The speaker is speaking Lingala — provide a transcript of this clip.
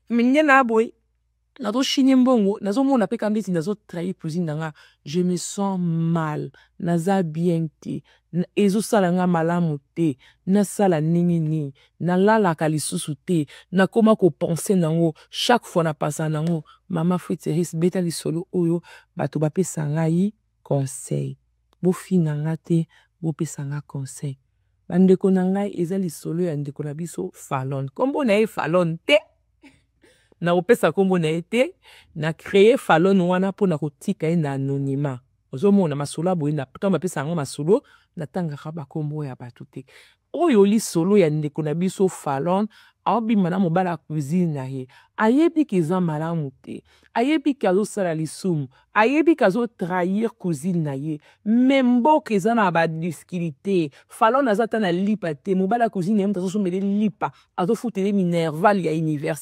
Mais na boy. Nazo chine mbongo, nazo mona pe kambeti nazo trahir cuisine nanga, je me sens mal, naza bien te, ezo sala nga malamu te, na sala nini, na lala kalisusu te, na koma ko penser nango, chaque fois na passa nango, mama Fréteris beta li solo oyo, bato ba pesa ngai conseil. Bo fi nanga te, bo pesa nga conseil. Bandeko na ngai eza li solo ya ndeko na biso Fallon. Kombo na ye Fallon te. Na opesa kombo na ete na créer Fallon wana po na kotika ye na anonymat. Ozomona masolo boye na tamba pesa ngo masolo na tanga ba kombo ya bato te. Oyo li solo ya ndeko na biso Fallon aobima na mobala cuisine na ye. Ayebi kiza malamu te. Ayebi kazo sala lisumu. Ayebi kazo trahir cuisine na ye. Memboke eza na ba disquilité. Fallon azata na lipa te. Mobala cuisine yem tazo somele lipa. Azo futele minerval ya université.